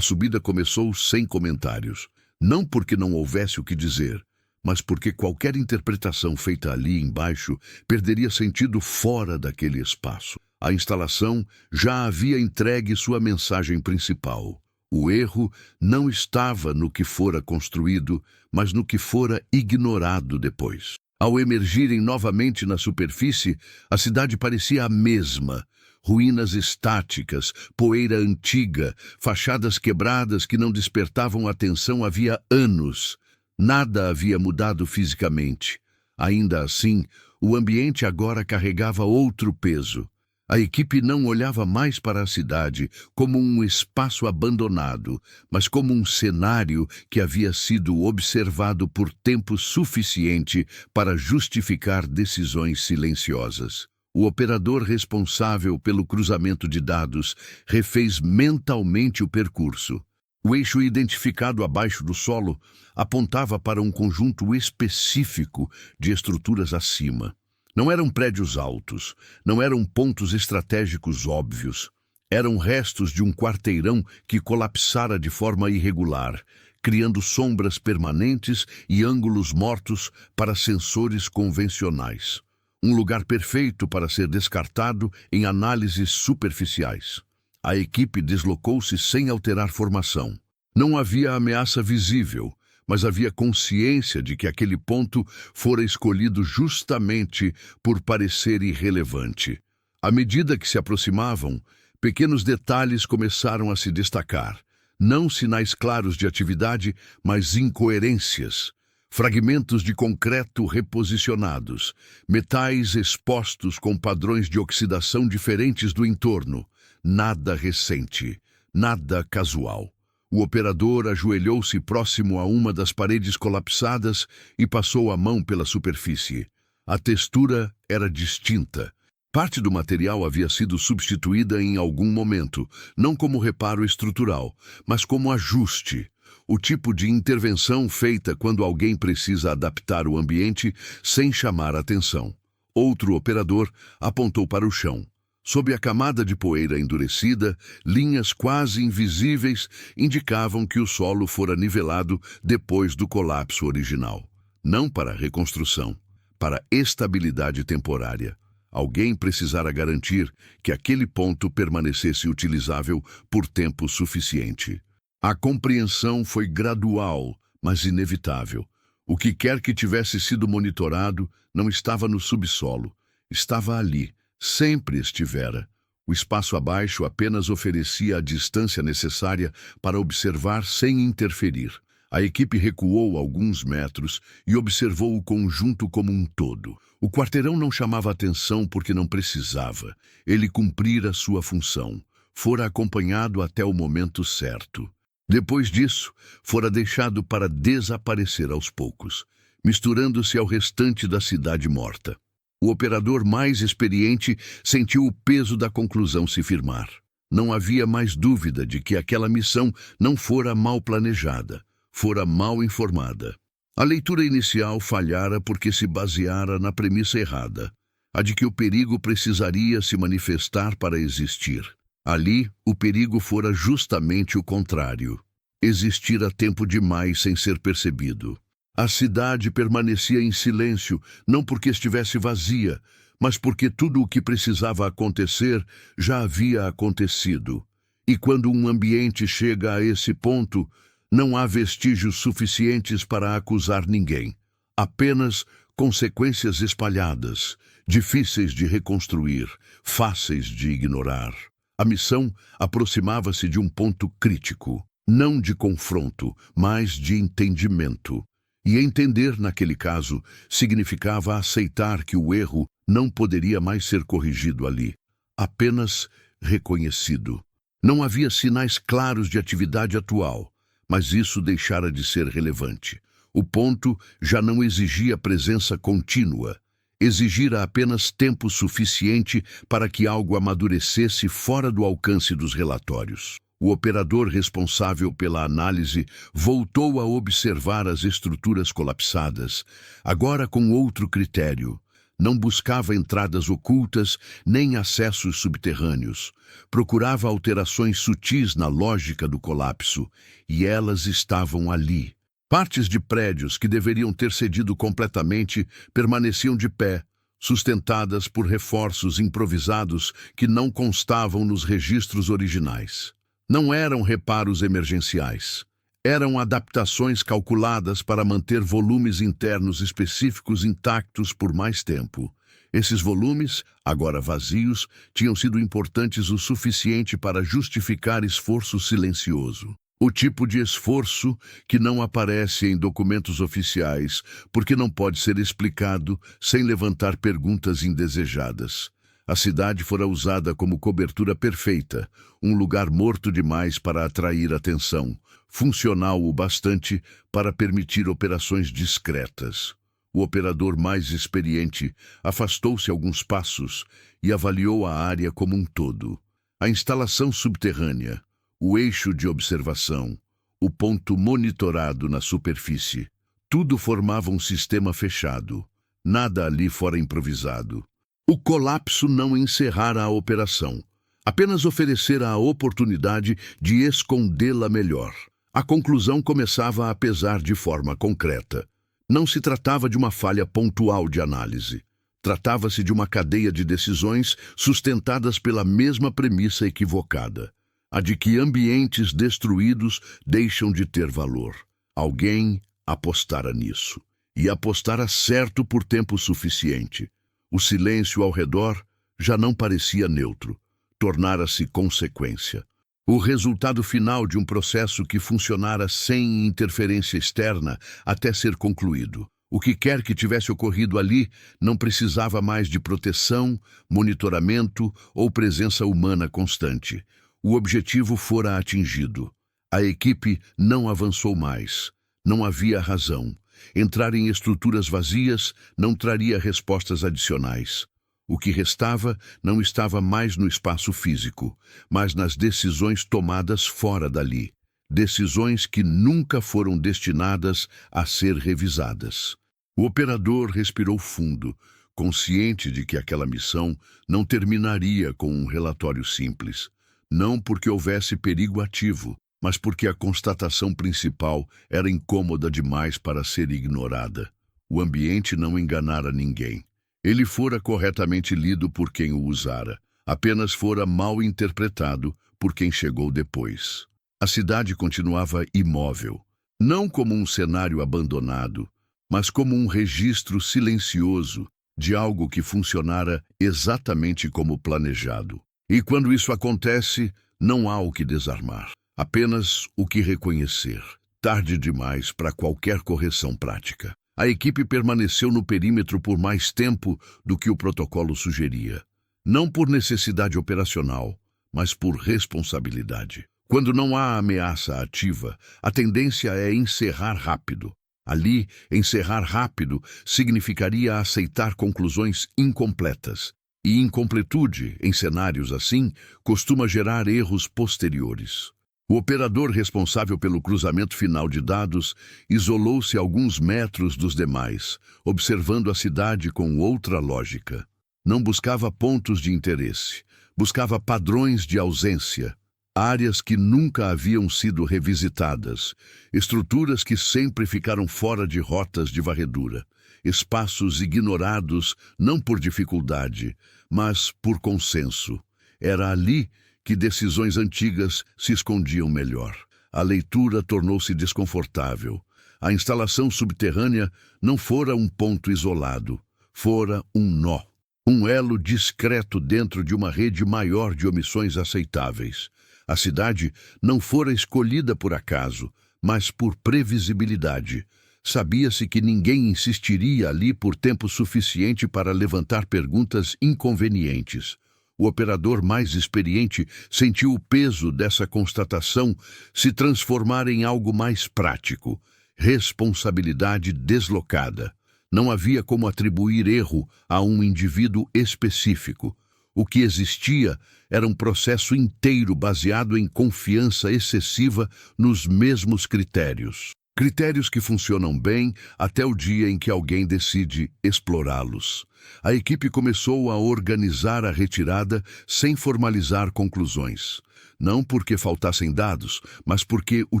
subida começou sem comentários, não porque não houvesse o que dizer, mas porque qualquer interpretação feita ali embaixo perderia sentido fora daquele espaço. A instalação já havia entregue sua mensagem principal. O erro não estava no que fora construído, mas no que fora ignorado depois. Ao emergirem novamente na superfície, a cidade parecia a mesma. Ruínas estáticas, poeira antiga, fachadas quebradas que não despertavam atenção havia anos. Nada havia mudado fisicamente. Ainda assim, o ambiente agora carregava outro peso. A equipe não olhava mais para a cidade como um espaço abandonado, mas como um cenário que havia sido observado por tempo suficiente para justificar decisões silenciosas. O operador responsável pelo cruzamento de dados refez mentalmente o percurso. O eixo identificado abaixo do solo apontava para um conjunto específico de estruturas acima. Não eram prédios altos, não eram pontos estratégicos óbvios. Eram restos de um quarteirão que colapsara de forma irregular, criando sombras permanentes e ângulos mortos para sensores convencionais. Um lugar perfeito para ser descartado em análises superficiais. A equipe deslocou-se sem alterar formação. Não havia ameaça visível, mas havia consciência de que aquele ponto fora escolhido justamente por parecer irrelevante. À medida que se aproximavam, pequenos detalhes começaram a se destacar. Não sinais claros de atividade, mas incoerências. Fragmentos de concreto reposicionados, metais expostos com padrões de oxidação diferentes do entorno. Nada recente, nada casual. O operador ajoelhou-se próximo a uma das paredes colapsadas e passou a mão pela superfície. A textura era distinta. Parte do material havia sido substituída em algum momento, não como reparo estrutural, mas como ajuste. O tipo de intervenção feita quando alguém precisa adaptar o ambiente sem chamar atenção. Outro operador apontou para o chão. Sob a camada de poeira endurecida, linhas quase invisíveis indicavam que o solo fora nivelado depois do colapso original. Não para reconstrução, para estabilidade temporária. Alguém precisara garantir que aquele ponto permanecesse utilizável por tempo suficiente. A compreensão foi gradual, mas inevitável. O que quer que tivesse sido monitorado não estava no subsolo, estava ali. Sempre estivera. O espaço abaixo apenas oferecia a distância necessária para observar sem interferir. A equipe recuou alguns metros e observou o conjunto como um todo. O quarteirão não chamava atenção porque não precisava. Ele cumprira sua função. Fora acompanhado até o momento certo. Depois disso, fora deixado para desaparecer aos poucos, misturando-se ao restante da cidade morta. O operador mais experiente sentiu o peso da conclusão se firmar. Não havia mais dúvida de que aquela missão não fora mal planejada, fora mal informada. A leitura inicial falhara porque se baseara na premissa errada, a de que o perigo precisaria se manifestar para existir. Ali, o perigo fora justamente o contrário. Existira tempo demais sem ser percebido. A cidade permanecia em silêncio, não porque estivesse vazia, mas porque tudo o que precisava acontecer já havia acontecido. E quando um ambiente chega a esse ponto, não há vestígios suficientes para acusar ninguém. Apenas consequências espalhadas, difíceis de reconstruir, fáceis de ignorar. A missão aproximava-se de um ponto crítico, não de confronto, mas de entendimento. E entender, naquele caso, significava aceitar que o erro não poderia mais ser corrigido ali, apenas reconhecido. Não havia sinais claros de atividade atual, mas isso deixara de ser relevante. O ponto já não exigia presença contínua, exigira apenas tempo suficiente para que algo amadurecesse fora do alcance dos relatórios. O operador responsável pela análise voltou a observar as estruturas colapsadas, agora com outro critério. Não buscava entradas ocultas nem acessos subterrâneos. Procurava alterações sutis na lógica do colapso, e elas estavam ali. Partes de prédios que deveriam ter cedido completamente permaneciam de pé, sustentadas por reforços improvisados que não constavam nos registros originais. Não eram reparos emergenciais. Eram adaptações calculadas para manter volumes internos específicos intactos por mais tempo. Esses volumes, agora vazios, tinham sido importantes o suficiente para justificar esforço silencioso. O tipo de esforço que não aparece em documentos oficiais, porque não pode ser explicado sem levantar perguntas indesejadas. A cidade fora usada como cobertura perfeita, um lugar morto demais para atrair atenção, funcional o bastante para permitir operações discretas. O operador mais experiente afastou-se alguns passos e avaliou a área como um todo. A instalação subterrânea, o eixo de observação, o ponto monitorado na superfície, tudo formava um sistema fechado. Nada ali fora improvisado. O colapso não encerrara a operação, apenas oferecera a oportunidade de escondê-la melhor. A conclusão começava a pesar de forma concreta. Não se tratava de uma falha pontual de análise. Tratava-se de uma cadeia de decisões sustentadas pela mesma premissa equivocada, a de que ambientes destruídos deixam de ter valor. Alguém apostara nisso, e apostara certo por tempo suficiente. O silêncio ao redor já não parecia neutro, tornara-se consequência. O resultado final de um processo que funcionara sem interferência externa até ser concluído. O que quer que tivesse ocorrido ali não precisava mais de proteção, monitoramento ou presença humana constante. O objetivo fora atingido. A equipe não avançou mais. Não havia razão. Entrar em estruturas vazias não traria respostas adicionais. O que restava não estava mais no espaço físico, mas nas decisões tomadas fora dali. Decisões que nunca foram destinadas a ser revisadas. O operador respirou fundo, consciente de que aquela missão não terminaria com um relatório simples. Não porque houvesse perigo ativo, mas porque a constatação principal era incômoda demais para ser ignorada. O ambiente não enganara ninguém. Ele fora corretamente lido por quem o usara, apenas fora mal interpretado por quem chegou depois. A cidade continuava imóvel, não como um cenário abandonado, mas como um registro silencioso de algo que funcionara exatamente como planejado. E quando isso acontece, não há o que desarmar. Apenas o que reconhecer. Tarde demais para qualquer correção prática. A equipe permaneceu no perímetro por mais tempo do que o protocolo sugeria. Não por necessidade operacional, mas por responsabilidade. Quando não há ameaça ativa, a tendência é encerrar rápido. Ali, encerrar rápido significaria aceitar conclusões incompletas. E incompletude, em cenários assim, costuma gerar erros posteriores. O operador responsável pelo cruzamento final de dados isolou-se a alguns metros dos demais, observando a cidade com outra lógica. Não buscava pontos de interesse, buscava padrões de ausência, áreas que nunca haviam sido revisitadas, estruturas que sempre ficaram fora de rotas de varredura, espaços ignorados não por dificuldade, mas por consenso. Era ali que decisões antigas se escondiam melhor. A leitura tornou-se desconfortável. A instalação subterrânea não fora um ponto isolado, fora um nó. Um elo discreto dentro de uma rede maior de omissões aceitáveis. A cidade não fora escolhida por acaso, mas por previsibilidade. Sabia-se que ninguém insistiria ali por tempo suficiente para levantar perguntas inconvenientes. O operador mais experiente sentiu o peso dessa constatação se transformar em algo mais prático. Responsabilidade deslocada. Não havia como atribuir erro a um indivíduo específico. O que existia era um processo inteiro baseado em confiança excessiva nos mesmos critérios. Critérios que funcionam bem até o dia em que alguém decide explorá-los. A equipe começou a organizar a retirada sem formalizar conclusões. Não porque faltassem dados, mas porque o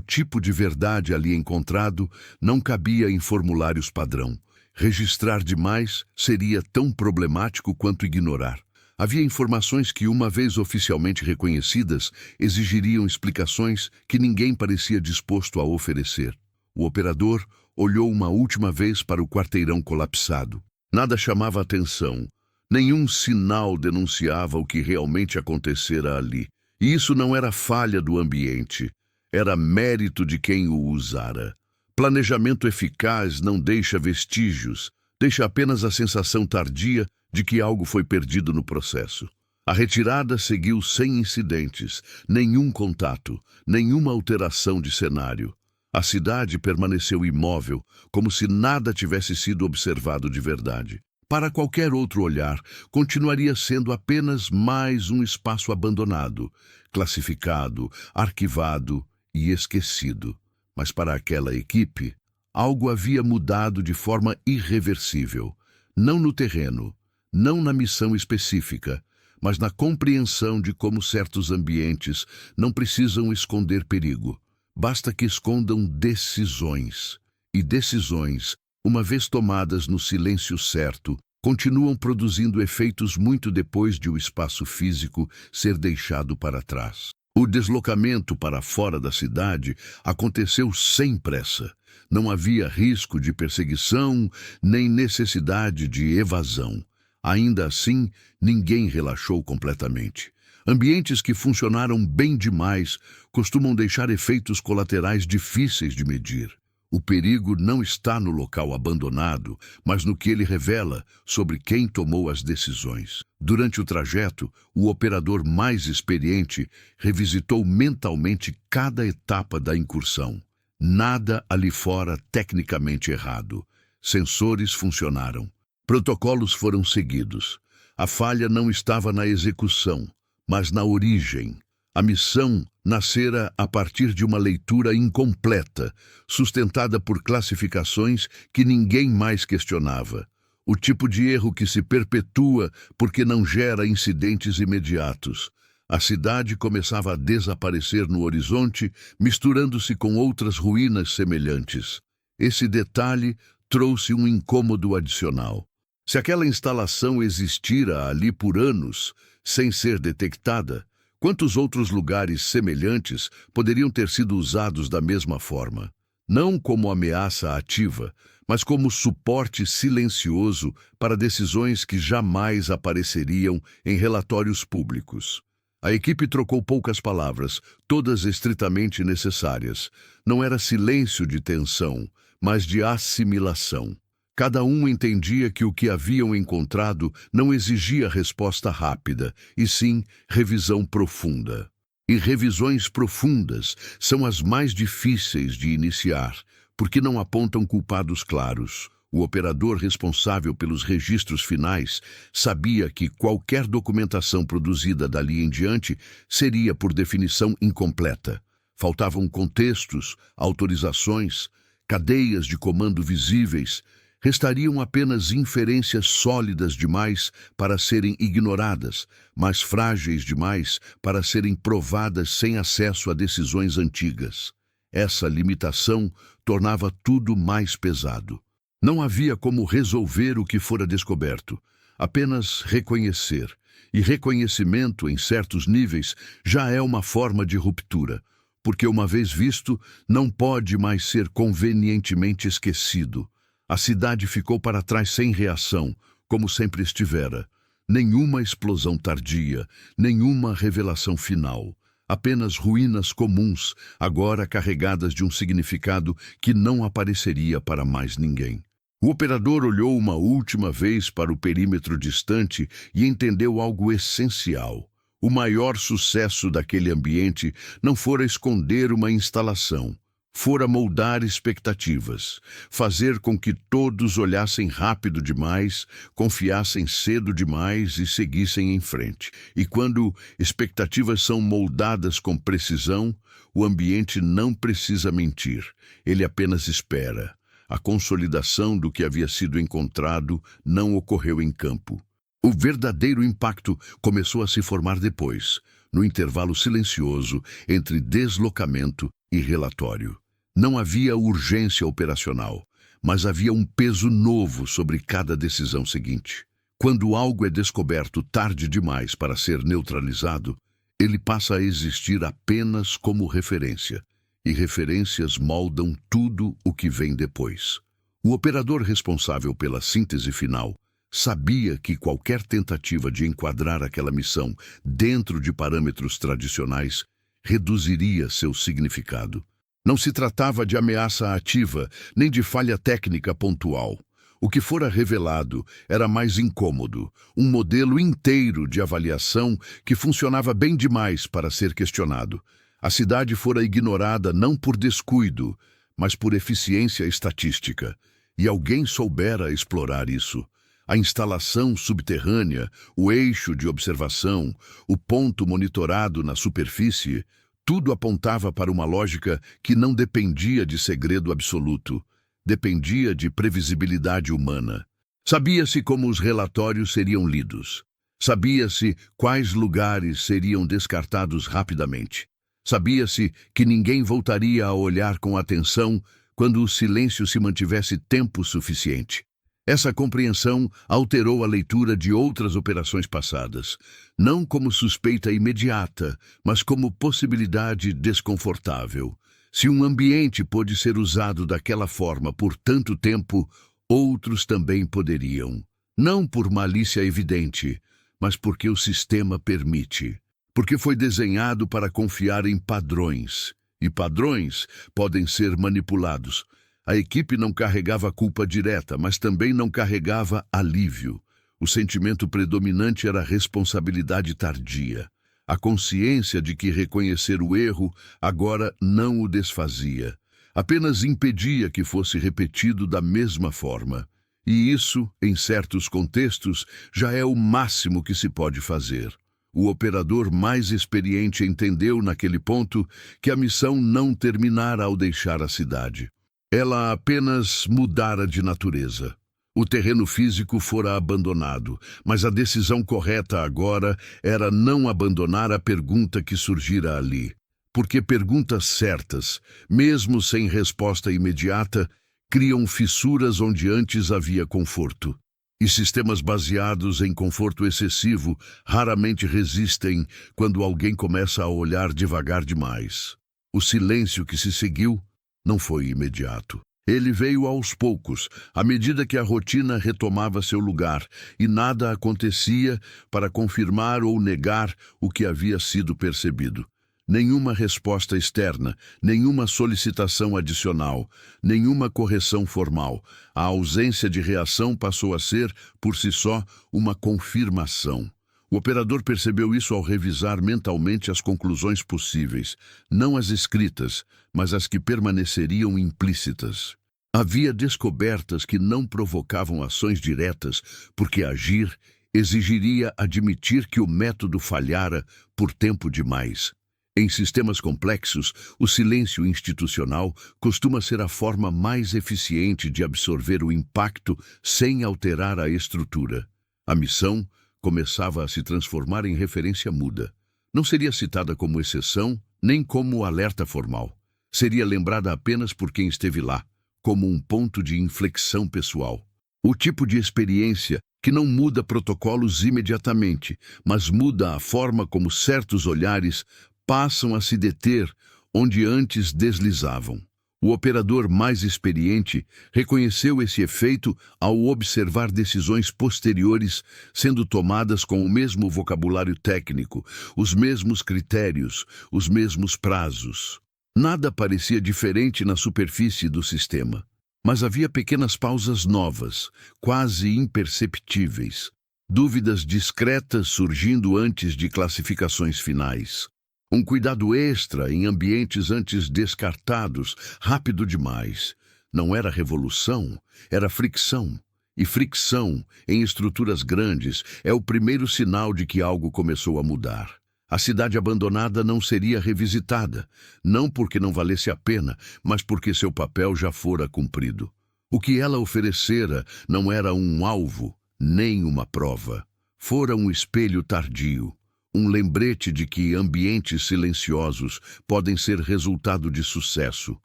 tipo de verdade ali encontrado não cabia em formulários padrão. Registrar demais seria tão problemático quanto ignorar. Havia informações que, uma vez oficialmente reconhecidas, exigiriam explicações que ninguém parecia disposto a oferecer. O operador olhou uma última vez para o quarteirão colapsado. Nada chamava atenção. Nenhum sinal denunciava o que realmente acontecera ali. E isso não era falha do ambiente. Era mérito de quem o usara. Planejamento eficaz não deixa vestígios, deixa apenas a sensação tardia de que algo foi perdido no processo. A retirada seguiu sem incidentes, nenhum contato, nenhuma alteração de cenário. A cidade permaneceu imóvel, como se nada tivesse sido observado de verdade. Para qualquer outro olhar, continuaria sendo apenas mais um espaço abandonado, classificado, arquivado e esquecido. Mas para aquela equipe, algo havia mudado de forma irreversível. Não no terreno, não na missão específica, mas na compreensão de como certos ambientes não precisam esconder perigo. Basta que escondam decisões. E decisões, uma vez tomadas no silêncio certo, continuam produzindo efeitos muito depois de o espaço físico ser deixado para trás. O deslocamento para fora da cidade aconteceu sem pressa. Não havia risco de perseguição, nem necessidade de evasão. Ainda assim, ninguém relaxou completamente. Ambientes que funcionaram bem demais costumam deixar efeitos colaterais difíceis de medir. O perigo não está no local abandonado, mas no que ele revela sobre quem tomou as decisões. Durante o trajeto, o operador mais experiente revisitou mentalmente cada etapa da incursão. Nada ali fora tecnicamente errado. Sensores funcionaram. Protocolos foram seguidos. A falha não estava na execução, mas na origem. A missão nascera a partir de uma leitura incompleta, sustentada por classificações que ninguém mais questionava. O tipo de erro que se perpetua porque não gera incidentes imediatos. A cidade começava a desaparecer no horizonte, misturando-se com outras ruínas semelhantes. Esse detalhe trouxe um incômodo adicional. Se aquela instalação existira ali por anos, sem ser detectada, quantos outros lugares semelhantes poderiam ter sido usados da mesma forma? Não como ameaça ativa, mas como suporte silencioso para decisões que jamais apareceriam em relatórios públicos. A equipe trocou poucas palavras, todas estritamente necessárias. Não era silêncio de tensão, mas de assimilação. Cada um entendia que o que haviam encontrado não exigia resposta rápida, e sim revisão profunda. E revisões profundas são as mais difíceis de iniciar, porque não apontam culpados claros. O operador responsável pelos registros finais sabia que qualquer documentação produzida dali em diante seria, por definição, incompleta. Faltavam contextos, autorizações, cadeias de comando visíveis. Restariam apenas inferências sólidas demais para serem ignoradas, mas frágeis demais para serem provadas sem acesso a decisões antigas. Essa limitação tornava tudo mais pesado. Não havia como resolver o que fora descoberto, apenas reconhecer. E reconhecimento, em certos níveis, já é uma forma de ruptura, porque uma vez visto, não pode mais ser convenientemente esquecido. A cidade ficou para trás sem reação, como sempre estivera. Nenhuma explosão tardia, nenhuma revelação final. Apenas ruínas comuns, agora carregadas de um significado que não apareceria para mais ninguém. O operador olhou uma última vez para o perímetro distante e entendeu algo essencial. O maior sucesso daquele ambiente não fora esconder uma instalação, fora moldar expectativas, fazer com que todos olhassem rápido demais, confiassem cedo demais e seguissem em frente. E quando expectativas são moldadas com precisão, o ambiente não precisa mentir, ele apenas espera. A consolidação do que havia sido encontrado não ocorreu em campo. O verdadeiro impacto começou a se formar depois, no intervalo silencioso entre deslocamento e relatório. Não havia urgência operacional, mas havia um peso novo sobre cada decisão seguinte. Quando algo é descoberto tarde demais para ser neutralizado, ele passa a existir apenas como referência, e referências moldam tudo o que vem depois. O operador responsável pela síntese final sabia que qualquer tentativa de enquadrar aquela missão dentro de parâmetros tradicionais reduziria seu significado. Não se tratava de ameaça ativa, nem de falha técnica pontual. O que fora revelado era mais incômodo, um modelo inteiro de avaliação que funcionava bem demais para ser questionado. A cidade fora ignorada não por descuido, mas por eficiência estatística. E alguém soubera explorar isso. A instalação subterrânea, o eixo de observação, o ponto monitorado na superfície, tudo apontava para uma lógica que não dependia de segredo absoluto, dependia de previsibilidade humana. Sabia-se como os relatórios seriam lidos. Sabia-se quais lugares seriam descartados rapidamente. Sabia-se que ninguém voltaria a olhar com atenção quando o silêncio se mantivesse tempo suficiente. Essa compreensão alterou a leitura de outras operações passadas, não como suspeita imediata, mas como possibilidade desconfortável. Se um ambiente pôde ser usado daquela forma por tanto tempo, outros também poderiam. Não por malícia evidente, mas porque o sistema permite. Porque foi desenhado para confiar em padrões, e padrões podem ser manipulados. A equipe não carregava culpa direta, mas também não carregava alívio. O sentimento predominante era responsabilidade tardia. A consciência de que reconhecer o erro agora não o desfazia. Apenas impedia que fosse repetido da mesma forma. E isso, em certos contextos, já é o máximo que se pode fazer. O operador mais experiente entendeu naquele ponto que a missão não terminara ao deixar a cidade. Ela apenas mudara de natureza. O terreno físico fora abandonado, mas a decisão correta agora era não abandonar a pergunta que surgira ali. Porque perguntas certas, mesmo sem resposta imediata, criam fissuras onde antes havia conforto. E sistemas baseados em conforto excessivo raramente resistem quando alguém começa a olhar devagar demais. O silêncio que se seguiu não foi imediato. Ele veio aos poucos, à medida que a rotina retomava seu lugar, e nada acontecia para confirmar ou negar o que havia sido percebido. Nenhuma resposta externa, nenhuma solicitação adicional, nenhuma correção formal. A ausência de reação passou a ser, por si só, uma confirmação. O operador percebeu isso ao revisar mentalmente as conclusões possíveis, não as escritas, mas as que permaneceriam implícitas. Havia descobertas que não provocavam ações diretas, porque agir exigiria admitir que o método falhara por tempo demais. Em sistemas complexos, o silêncio institucional costuma ser a forma mais eficiente de absorver o impacto sem alterar a estrutura. A missão começava a se transformar em referência muda. Não seria citada como exceção, nem como alerta formal. Seria lembrada apenas por quem esteve lá, como um ponto de inflexão pessoal. O tipo de experiência que não muda protocolos imediatamente, mas muda a forma como certos olhares passam a se deter onde antes deslizavam. O operador mais experiente reconheceu esse efeito ao observar decisões posteriores sendo tomadas com o mesmo vocabulário técnico, os mesmos critérios, os mesmos prazos. Nada parecia diferente na superfície do sistema, mas havia pequenas pausas novas, quase imperceptíveis, dúvidas discretas surgindo antes de classificações finais. Um cuidado extra em ambientes antes descartados, rápido demais. Não era revolução, era fricção. E fricção, em estruturas grandes, é o primeiro sinal de que algo começou a mudar. A cidade abandonada não seria revisitada, não porque não valesse a pena, mas porque seu papel já fora cumprido. O que ela oferecera não era um alvo, nem uma prova. Fora um espelho tardio, um lembrete de que ambientes silenciosos podem ser resultado de sucesso,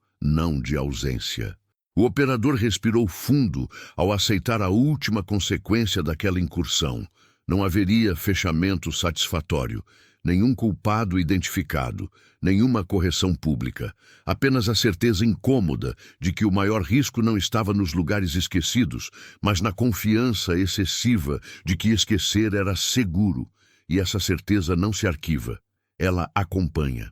não de ausência. O operador respirou fundo ao aceitar a última consequência daquela incursão. Não haveria fechamento satisfatório, nenhum culpado identificado, nenhuma correção pública. Apenas a certeza incômoda de que o maior risco não estava nos lugares esquecidos, mas na confiança excessiva de que esquecer era seguro. E essa certeza não se arquiva, ela acompanha.